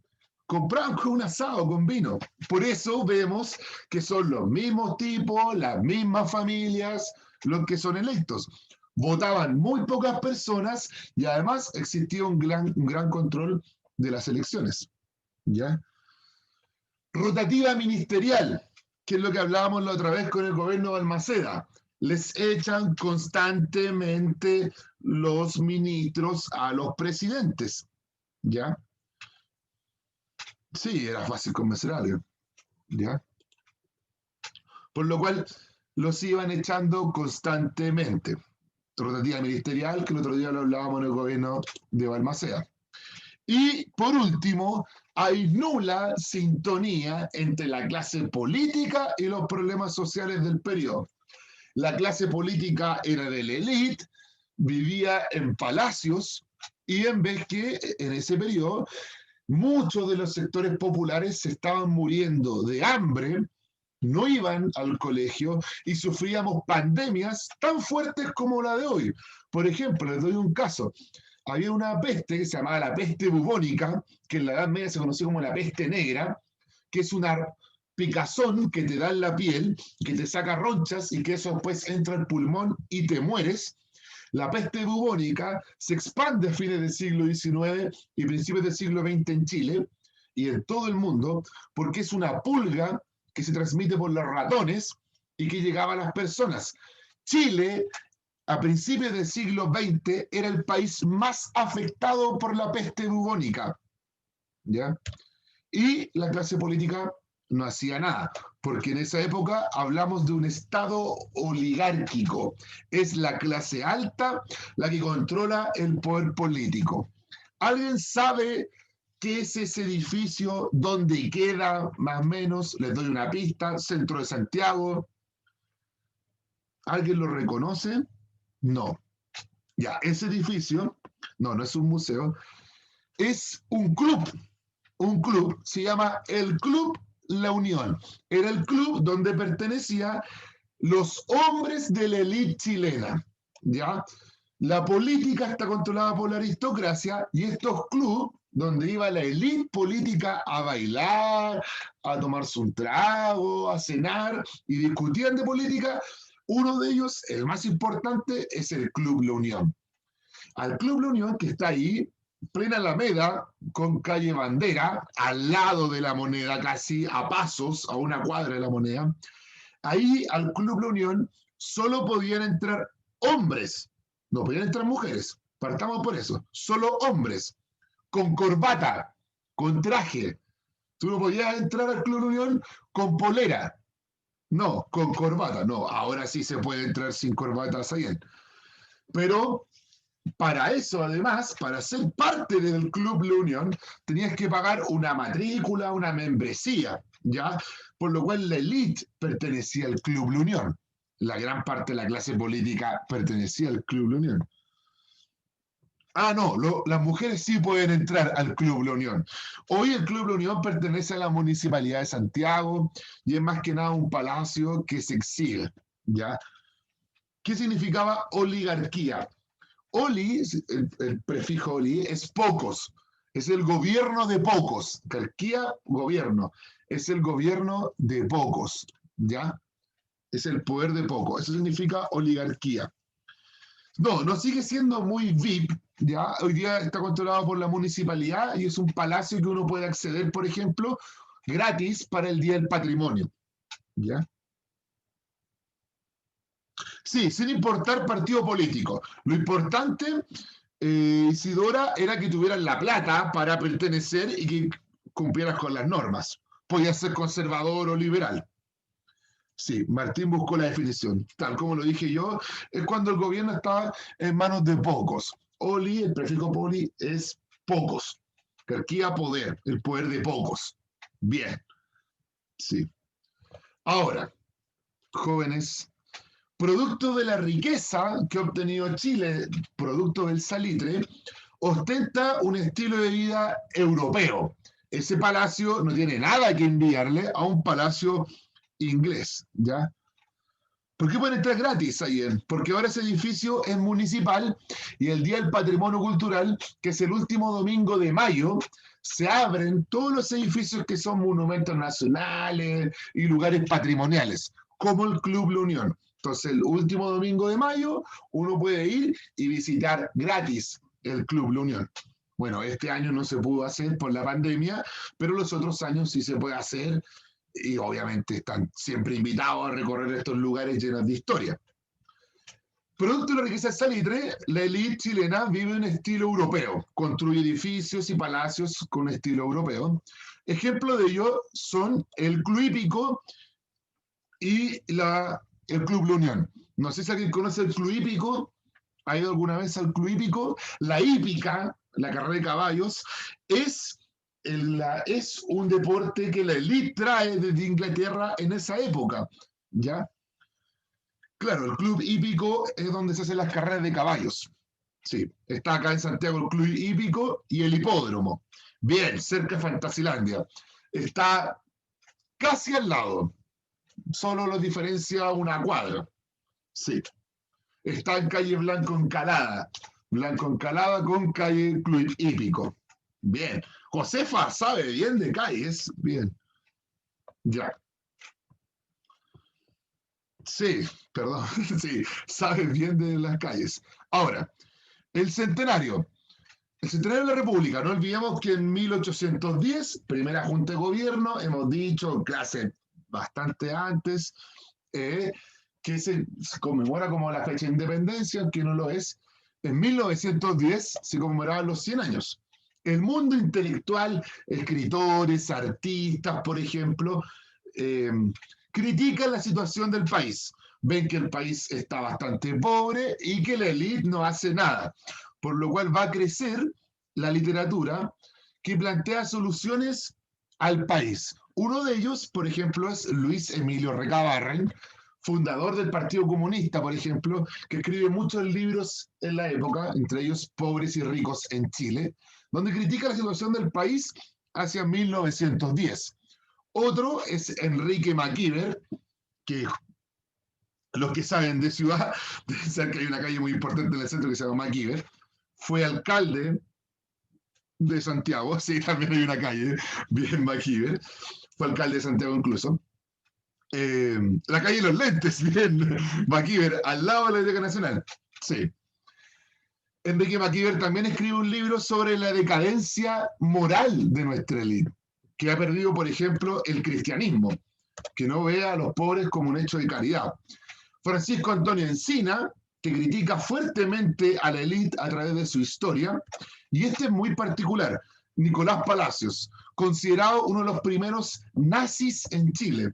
Speaker 1: compraban con un asado, con vino. Por eso vemos que son los mismos tipos, las mismas familias, los que son electos. Votaban muy pocas personas y además existía un gran control de las elecciones. ¿Ya? Rotativa ministerial, que es lo que hablábamos la otra vez con el gobierno de Balmaceda. Les echan constantemente los ministros a los presidentes. ¿Ya? Sí, era fácil convencer a alguien. ¿Ya? Por lo cual los iban echando constantemente. Rotativa ministerial, que el otro día lo hablábamos en el gobierno de Balmaceda. Y por último, hay nula sintonía entre la clase política y los problemas sociales del periodo. La clase política era de la élite, vivía en palacios, y en vez que en ese periodo muchos de los sectores populares se estaban muriendo de hambre, no iban al colegio y sufríamos pandemias tan fuertes como la de hoy. Por ejemplo, les doy un caso. Había una peste que se llamaba la peste bubónica, que en la Edad Media se conoció como la peste negra, que es una picazón que te da en la piel, que te saca ronchas y que eso después entra al pulmón y te mueres. La peste bubónica se expande a fines del siglo XIX y principios del siglo XX en Chile y en todo el mundo, porque es una pulga que se transmite por los ratones y que llegaba a las personas. Chile, a principios del siglo XX, era el país más afectado por la peste bubónica. ¿Ya? Y la clase política no hacía nada, porque en esa época hablamos de un Estado oligárquico. Es la clase alta la que controla el poder político. ¿Alguien sabe qué es ese edificio? ¿Dónde queda? Más o menos, les doy una pista, centro de Santiago. ¿Alguien lo reconoce? No. Ya, ese edificio, no, no es un museo, es un club, se llama el Club La Unión. Era el club donde pertenecían los hombres de la élite chilena, ¿ya? La política está controlada por la aristocracia y estos clubes donde iba la élite política a bailar, a tomarse un trago, a cenar y discutían de política, uno de ellos, el más importante, es el Club La Unión. Al Club La Unión, que está ahí, plena Alameda, con calle Bandera, al lado de la Moneda, casi a pasos, a una cuadra de la Moneda, ahí al Club La Unión solo podían entrar hombres, no podían entrar mujeres, partamos por eso, solo hombres, con corbata, con traje. Tú no podías entrar al Club La Unión con polera, no, con corbata, no, ahora sí se puede entrar sin corbata ahí. Pero para eso, además, para ser parte del Club La Unión, tenías que pagar una matrícula, una membresía, ¿ya? Por lo cual la élite pertenecía al Club La Unión. La gran parte de la clase política pertenecía al Club La Unión. No, las mujeres sí pueden entrar al Club La Unión. Hoy el Club La Unión pertenece a la Municipalidad de Santiago y es más que nada un palacio que se exhibe, ¿ya? ¿Qué significaba oligarquía? Oli, el prefijo oli, es pocos, es el gobierno de pocos. Carquía, gobierno, es el gobierno de pocos, ¿ya? Es el poder de pocos. Eso significa oligarquía. No, no sigue siendo muy VIP, ¿ya? Hoy día está controlado por la municipalidad y es un palacio que uno puede acceder, por ejemplo, gratis para el Día del Patrimonio, ¿ya? Sí, sin importar partido político. Lo importante, Isidora, era que tuvieras la plata para pertenecer y que cumplieras con las normas. Podías ser conservador o liberal. Sí, Martín buscó la definición. Tal como lo dije yo, es cuando el gobierno está en manos de pocos. Oli, el prefijo poli, es pocos. Jerarquía, poder, el poder de pocos. Bien, sí. Ahora, jóvenes, producto de la riqueza que ha obtenido Chile, producto del salitre, ostenta un estilo de vida europeo. Ese palacio no tiene nada que enviarle a un palacio inglés, ¿ya? ¿Por qué pueden entrar gratis ahí? Porque ahora ese edificio es municipal y el Día del Patrimonio Cultural, que es el último domingo de mayo, se abren todos los edificios que son monumentos nacionales y lugares patrimoniales, como el Club La Unión. Entonces, el último domingo de mayo, uno puede ir y visitar gratis el Club La Unión. Bueno, este año no se pudo hacer por la pandemia, pero los otros años sí se puede hacer y obviamente están siempre invitados a recorrer estos lugares llenos de historia. Producto de la riqueza salitre, la élite chilena vive un estilo europeo, construye edificios y palacios con estilo europeo. Ejemplos de ello son el Club Hípico y el Club La Unión. No sé si alguien conoce el Club Hípico, ha ido alguna vez al Club Hípico. La hípica, la carrera de caballos, es es un deporte que la élite trae desde Inglaterra en esa época, ¿ya? Claro, el club hípico es donde se hacen las carreras de caballos. Sí, está acá en Santiago el club hípico y el hipódromo. Bien, cerca de Fantasilandia. Está casi al lado, solo los diferencia una cuadra. Sí, está en calle Blanco Encalada. Blanco Encalada con calle Club Hípico. Bien. Josefa sabe bien de calles. Bien. Ya. Sí, perdón. Sí, sabe bien de las calles. Ahora, el centenario. El centenario de la República. No olvidemos que en 1810, primera Junta de Gobierno, hemos dicho en clase bastante antes, que se conmemora como la fecha de independencia, aunque no lo es. En 1910 se conmemoraban los 100 años. El mundo intelectual, escritores, artistas, por ejemplo, eh, critican la situación del país. Ven que el país está bastante pobre y que la élite no hace nada, por lo cual va a crecer la literatura que plantea soluciones al país. Uno de ellos, por ejemplo, es Luis Emilio Recabarren, fundador del Partido Comunista, por ejemplo, que escribe muchos libros en la época, entre ellos Pobres y Ricos en Chile, donde critica la situación del país hacia 1910. Otro es Enrique McKeever, que los que saben de ciudad, deben saber que hay una calle muy importante en el centro que se llama McKeever, fue alcalde de Santiago, sí, también hay una calle, bien McKeever, fue alcalde de Santiago incluso. La calle de los lentes, bien, McKeever, al lado de la Biblioteca Nacional, sí. Enrique McKeever también escribe un libro sobre la decadencia moral de nuestra élite, que ha perdido, por ejemplo, el cristianismo, que no ve a los pobres como un hecho de caridad. Francisco Antonio Encina, que critica fuertemente a la élite a través de su historia, y este es muy particular, Nicolás Palacios, considerado uno de los primeros nazis en Chile.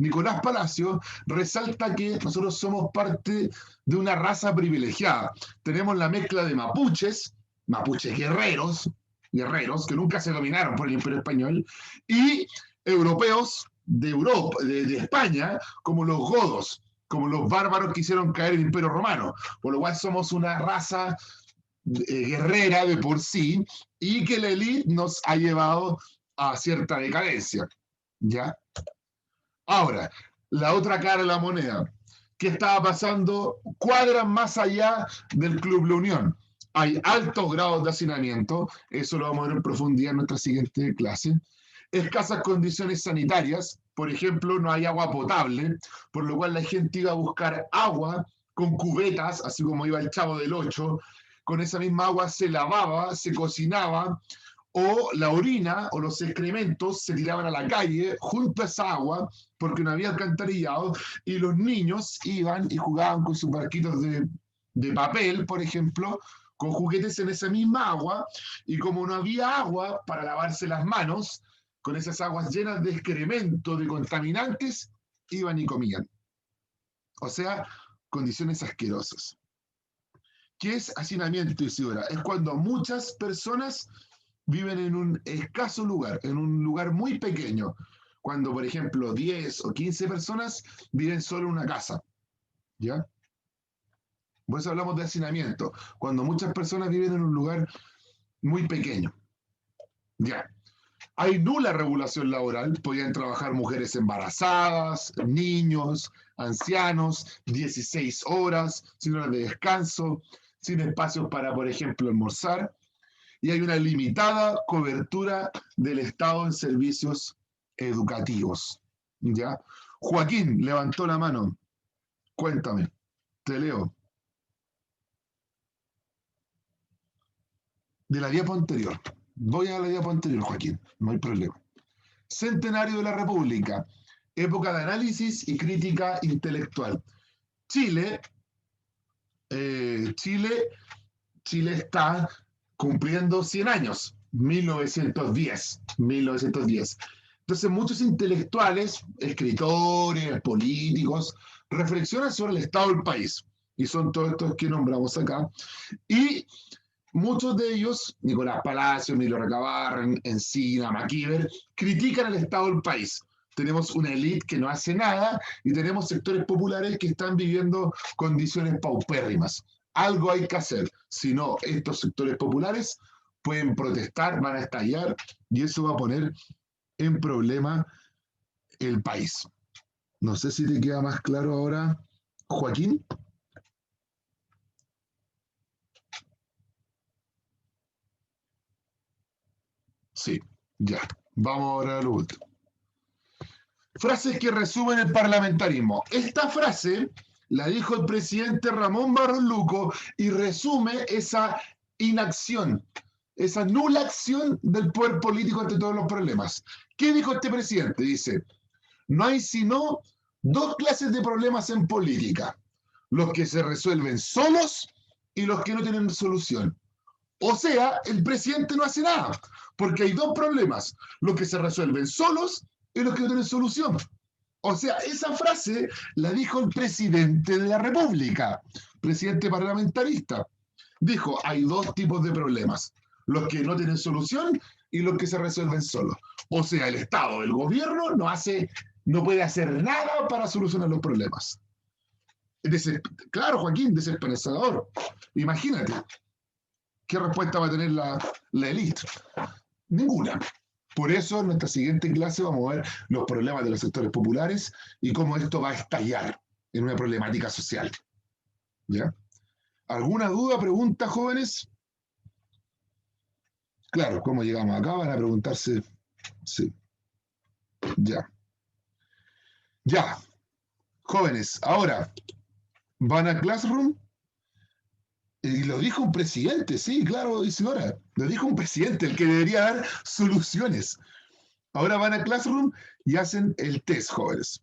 Speaker 1: Nicolás Palacios resalta que nosotros somos parte de una raza privilegiada. Tenemos la mezcla de mapuches, mapuches guerreros que nunca se dominaron por el Imperio Español, y europeos de Europa, de España, como los godos, como los bárbaros que hicieron caer el Imperio Romano, por lo cual somos una raza guerrera de por sí y que la élite nos ha llevado a cierta decadencia. ¿Ya? Ahora, la otra cara de la moneda. ¿Qué estaba pasando? Cuadras más allá del Club La Unión. Hay altos grados de hacinamiento, eso lo vamos a ver en profundidad en nuestra siguiente clase. Escasas condiciones sanitarias, por ejemplo, no hay agua potable, por lo cual la gente iba a buscar agua con cubetas, así como iba el Chavo del Ocho. Con esa misma agua se lavaba, se cocinaba, o la orina o los excrementos se tiraban a la calle junto a esa agua porque no había alcantarillado y los niños iban y jugaban con sus barquitos de papel, por ejemplo, con juguetes en esa misma agua y como no había agua para lavarse las manos, con esas aguas llenas de excremento, de contaminantes, iban y comían. O sea, condiciones asquerosas. ¿Qué es hacinamiento, Isidora? Es cuando muchas personas viven en un escaso lugar, en un lugar muy pequeño. Cuando, por ejemplo, 10 o 15 personas viven solo en una casa. ¿Ya? Por eso hablamos de hacinamiento. Cuando muchas personas viven en un lugar muy pequeño. ¿Ya? Hay nula regulación laboral. Podían trabajar mujeres embarazadas, niños, ancianos, 16 horas, sin horas de descanso, sin espacios para, por ejemplo, almorzar. Y hay una limitada cobertura del Estado en servicios educativos. ¿Ya? Joaquín levantó la mano. Cuéntame, te leo. De la diapo anterior. Voy a la diapo anterior, Joaquín, no hay problema. Centenario de la República, época de análisis y crítica intelectual. Chile, Chile, Chile está cumpliendo 100 años, 1910. Entonces muchos intelectuales, escritores, políticos, reflexionan sobre el estado del país. Y son todos estos que nombramos acá. Y muchos de ellos, Nicolás Palacios, Emilio Recabarren, Encina, MacIver, critican el estado del país. Tenemos una élite que no hace nada y tenemos sectores populares que están viviendo condiciones paupérrimas. Algo hay que hacer, si no, estos sectores populares pueden protestar, van a estallar y eso va a poner en problema el país. No sé si te queda más claro ahora, Joaquín. Sí, ya. Vamos ahora a lo último. Frases que resumen el parlamentarismo. Esta frase la dijo el presidente Ramón Barros Luco y resume esa inacción, esa nula acción del poder político ante todos los problemas. ¿Qué dijo este presidente? Dice, no hay sino dos clases de problemas en política, los que se resuelven solos y los que no tienen solución. O sea, el presidente no hace nada, porque hay dos problemas, los que se resuelven solos y los que no tienen solución. O sea, esa frase la dijo el presidente de la República, presidente parlamentarista. Dijo, hay dos tipos de problemas, los que no tienen solución y los que se resuelven solos. O sea, el Estado, el gobierno no puede hacer nada para solucionar los problemas. Claro, Joaquín, desesperanzador. Imagínate, ¿qué respuesta va a tener la élite? Ninguna. Por eso en nuestra siguiente clase vamos a ver los problemas de los sectores populares y cómo esto va a estallar en una problemática social. ¿Ya? ¿Alguna duda, pregunta, jóvenes? Claro, ¿cómo llegamos acá? Van a preguntarse. Sí, ya. Ya, jóvenes, ahora, ¿van a Classroom? Y lo dijo un presidente, sí, claro, Isidora. Lo dijo un presidente, el que debería dar soluciones. Ahora van a Classroom y hacen el test, jóvenes.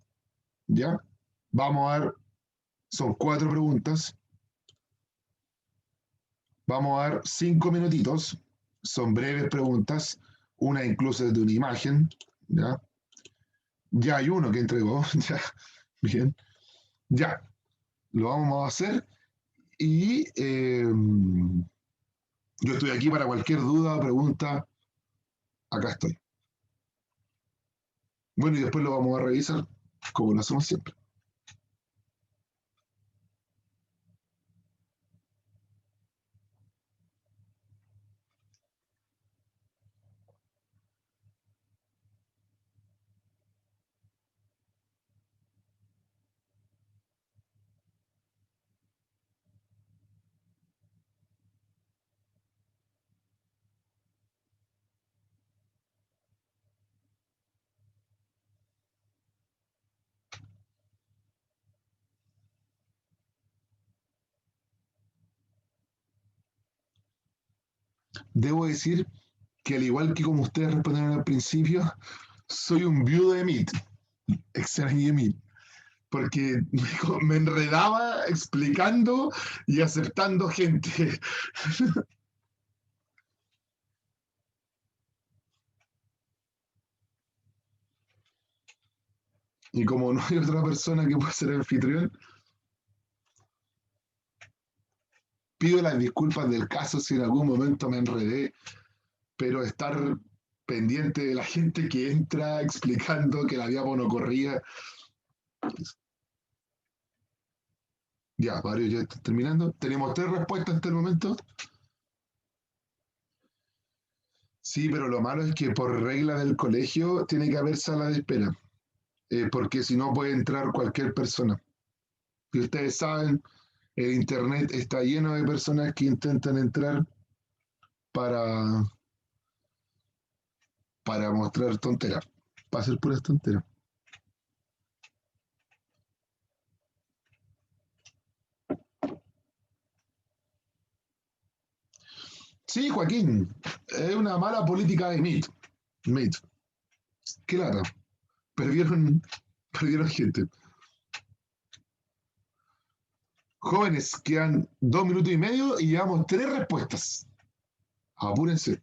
Speaker 1: ¿Ya? Vamos a ver, son 4 preguntas. Vamos a ver 5 minutitos. Son breves preguntas. Una incluso de una imagen. ¿Ya? Ya hay uno que entregó. Ya. Bien. Ya. Lo vamos a hacer. Y yo estoy aquí para cualquier duda o pregunta. Acá estoy. Bueno, y después lo vamos a revisar como lo hacemos siempre. Debo decir que al igual que como ustedes respondieron al principio, soy un viudo de Meet, extrañé Meet, porque me enredaba explicando y aceptando gente. Y como no hay otra persona que pueda ser anfitrión, pido las disculpas del caso si en algún momento me enredé, pero estar pendiente de la gente que entra explicando que la diapo no corría. Ya, varios ya están terminando. Tenemos tres respuestas hasta el momento. Sí, pero lo malo es que por regla del colegio tiene que haber sala de espera, porque si no puede entrar cualquier persona. Y ustedes saben, el internet está lleno de personas que intentan entrar para, para mostrar tonteras, para hacer puras tonteras. Sí, Joaquín, es una mala política de Meet. Meet, qué lata. Perdieron, perdieron gente. Jóvenes, quedan 2 minutos y medio y llevamos tres respuestas. Apúrense.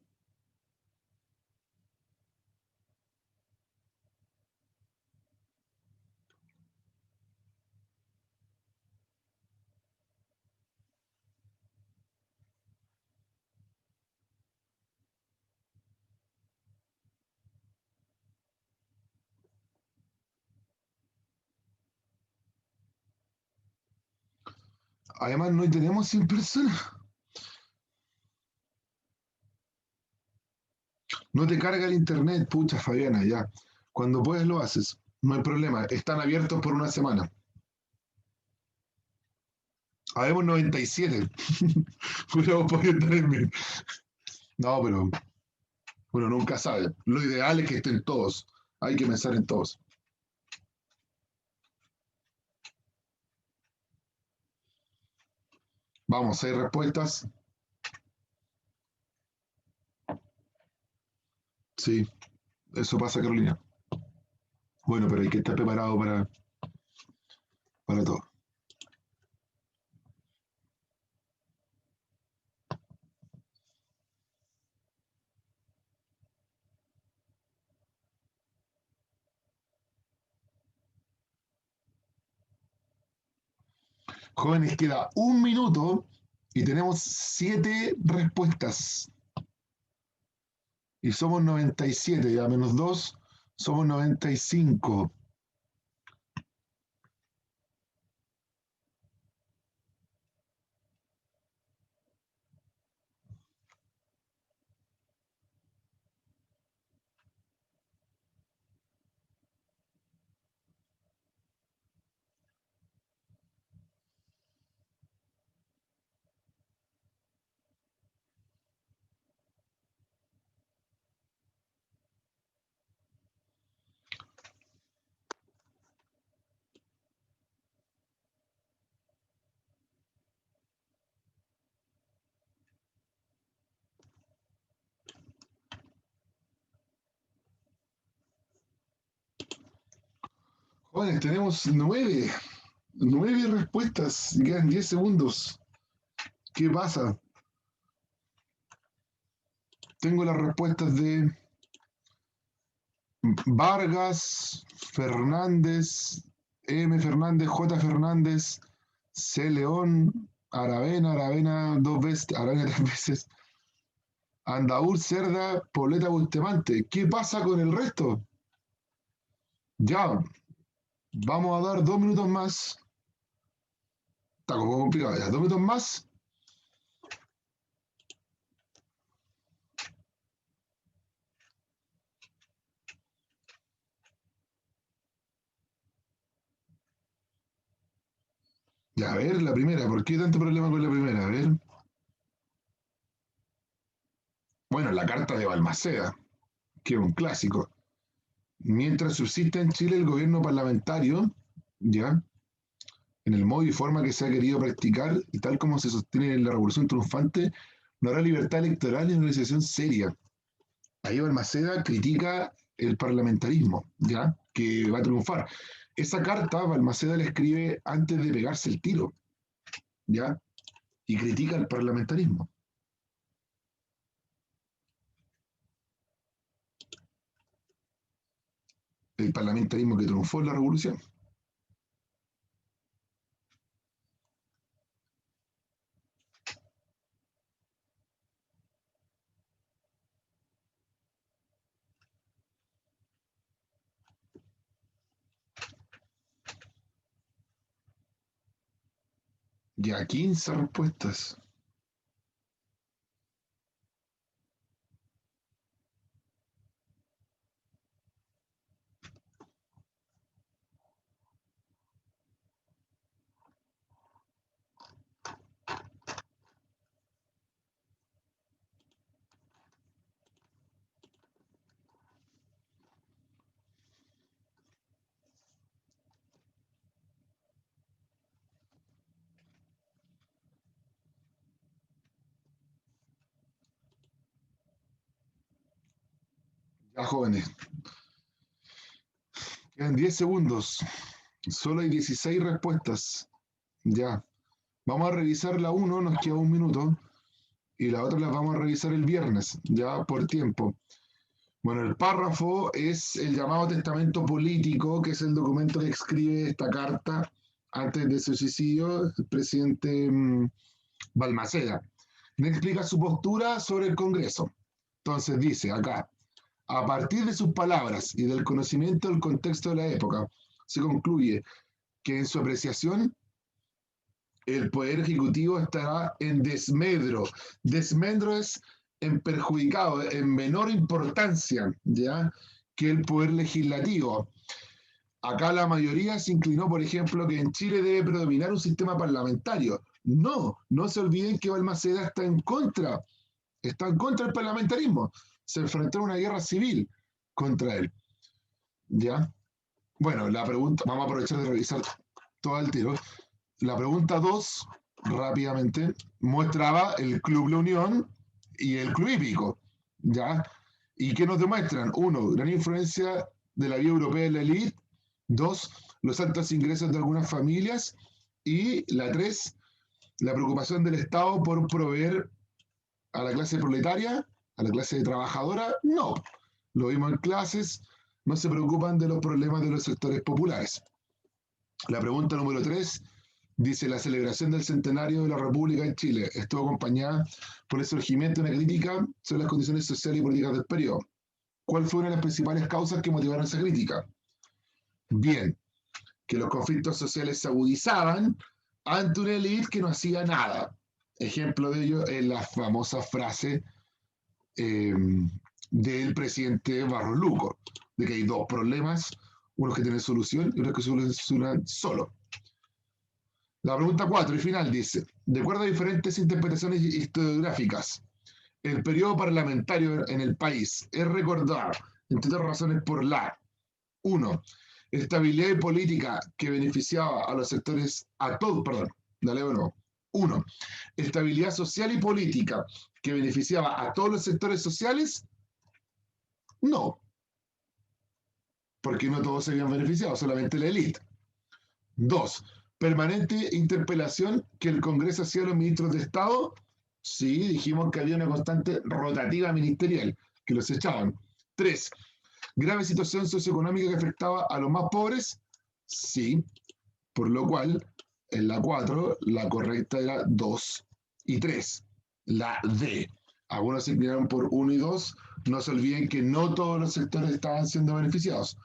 Speaker 1: Además, no tenemos 100 personas. No te carga el internet, pucha, Fabiana, ya. Cuando puedes lo haces. No hay problema. Están abiertos por una semana. Habemos 97. Hubiéramos podido estar en mil. No, pero bueno, nunca sabe. Lo ideal es que estén todos. Hay que pensar en todos. Vamos, 6 respuestas. Sí, eso pasa, Carolina. Bueno, pero hay que estar preparado para todo. Jóvenes, queda 1 minuto y tenemos 7 respuestas. Y somos 97, ya menos 2, somos 95. Jóvenes, tenemos 9 respuestas. Quedan 10 segundos. ¿Qué pasa? Tengo las respuestas de Vargas, Fernández, M. Fernández, J. Fernández, C. León, Aravena 2 veces, Aravena 3 veces, Andaur, Cerda, Poleta, Bustamante. ¿Qué pasa con el resto? Ya, vamos a dar 2 minutos más. Está como complicado, ya, 2 minutos más. Ya, a ver, la primera. ¿Por qué tanto problema con la primera? A ver. Bueno, la carta de Balmaceda, que es un clásico. Mientras subsista en Chile el gobierno parlamentario, ya, en el modo y forma que se ha querido practicar y tal como se sostiene en la Revolución Triunfante, No habrá libertad electoral ni organización seria. Ahí Balmaceda critica el parlamentarismo, ¿ya? Que va a triunfar. Esa carta Balmaceda la escribe antes de pegarse el tiro, ¿ya? Y critica el parlamentarismo. El parlamentarismo que triunfó en la revolución. Ya 15 respuestas. Ya, jóvenes, quedan 10 segundos. Solo hay 16 respuestas. Ya. Vamos a revisar la uno, nos queda un minuto. Y la otra la vamos a revisar el viernes, ya por tiempo. Bueno, el párrafo es el llamado testamento político, que es el documento que escribe esta carta antes de su suicidio, el presidente Balmaceda. Le explica su postura sobre el Congreso. Entonces dice acá, a partir de sus palabras y del conocimiento del contexto de la época, se concluye que en su apreciación el Poder Ejecutivo estará en desmedro. Desmedro es en perjudicado, en menor importancia, ¿ya? Que el Poder Legislativo. Acá la mayoría se inclinó, por ejemplo, que en Chile debe predominar un sistema parlamentario. No, no se olviden que Balmaceda está en contra del parlamentarismo. Se enfrentó a una guerra civil contra él, ¿ya? Bueno, la pregunta, vamos a aprovechar de revisar todo el tiro. La pregunta 2 rápidamente, mostraba el Club La Unión y el Club Hípico, ¿ya? ¿Y qué nos demuestran? Uno, gran influencia de la vida europea en la élite. Dos, los altos ingresos de algunas familias. Y la 3, la preocupación del Estado por proveer a la clase proletaria, a la clase trabajadora. No, lo vimos en clases, no se preocupan de los problemas de los sectores populares. La pregunta número 3 dice, la celebración del centenario de la República en Chile estuvo acompañada por el surgimiento de una crítica sobre las condiciones sociales y políticas del periodo. ¿Cuál fue una de las principales causas que motivaron esa crítica? Bien, que los conflictos sociales se agudizaban ante una élite que no hacía nada. Ejemplo de ello es la famosa frase eh, del presidente Barros Luco, de que hay dos problemas, unos que tienen solución y otros que solucionan solo. La pregunta 4 y final dice, de acuerdo a diferentes interpretaciones historiográficas, el periodo parlamentario en el país es recordado, entre otras razones, por la 1. Estabilidad política que beneficiaba a los sectores, a todos, perdón, dale bueno. 1. Estabilidad social y política que beneficiaba a todos los sectores sociales. No, porque no todos se habían beneficiado, solamente la élite. 2. Permanente interpelación que el Congreso hacía a los ministros de Estado. Sí, dijimos que había una constante rotativa ministerial, que los echaban. 3. Grave situación socioeconómica que afectaba a los más pobres. Sí, por lo cual, en la 4, la correcta era 2 y 3. La D. Algunos se inclinaron por 1 y 2. No se olviden que no todos los sectores estaban siendo beneficiados.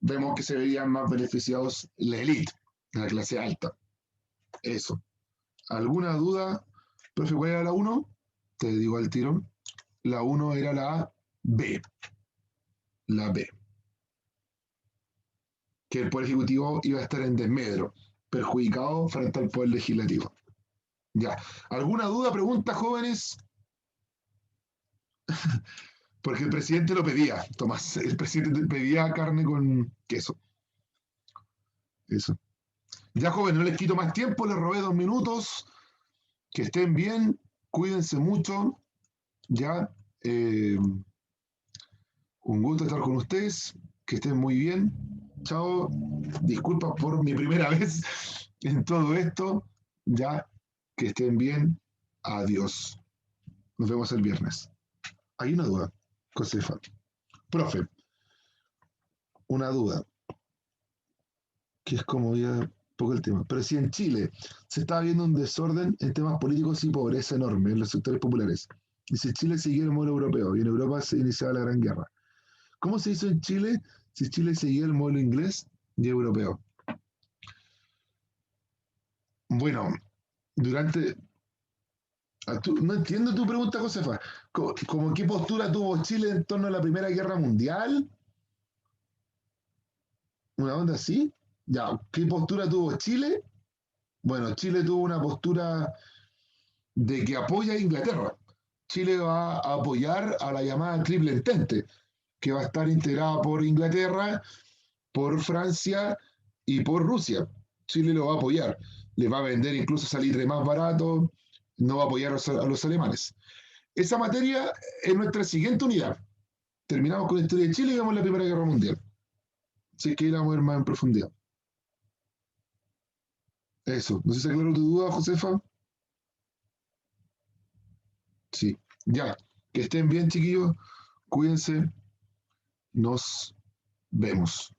Speaker 1: Vemos que se veían más beneficiados la élite, la clase alta. Eso. ¿Alguna duda? Profe, ¿cuál era la 1? Te digo al tiro. La 1 era la B. La B. Que el Poder Ejecutivo iba a estar en desmedro, perjudicado frente al Poder Legislativo. Ya. ¿Alguna duda, pregunta, jóvenes? Porque el presidente lo pedía, Tomás. El presidente pedía carne con queso. Eso. Ya, jóvenes, no les quito más tiempo, les robé 2 minutos. Que estén bien. Cuídense mucho, ya. Un gusto estar con ustedes, que estén muy bien. Chao, disculpas por mi primera vez en todo esto, ya, que estén bien. Adiós. Nos vemos el viernes. Hay una duda, Josefa. Profe, una duda, que es como ya un poco el tema. Pero si en Chile se está viendo un desorden en temas políticos y pobreza enorme en los sectores populares, y si Chile siguió el modelo europeo y en Europa se iniciaba la Gran Guerra, ¿cómo se hizo en Chile si Chile seguía el modelo inglés y europeo? Bueno, durante... no entiendo tu pregunta, Josefa. ¿Cómo qué postura tuvo Chile en torno a la Primera Guerra Mundial? ¿Una onda así? Ya, ¿qué postura tuvo Chile? Bueno, Chile tuvo una postura de que apoya a Inglaterra. Chile va a apoyar a la llamada Triple Entente, que va a estar integrada por Inglaterra, por Francia y por Rusia. Chile lo va a apoyar. Les va a vender incluso salitre más barato, no va a apoyar a los alemanes. Esa materia es nuestra siguiente unidad. Terminamos con la historia de Chile y vamos a la Primera Guerra Mundial. Si es que la vamos a ver más en profundidad. Eso. No sé si aclaró tu duda, Josefa. Sí. Ya. Que estén bien, chiquillos. Cuídense. Nos vemos.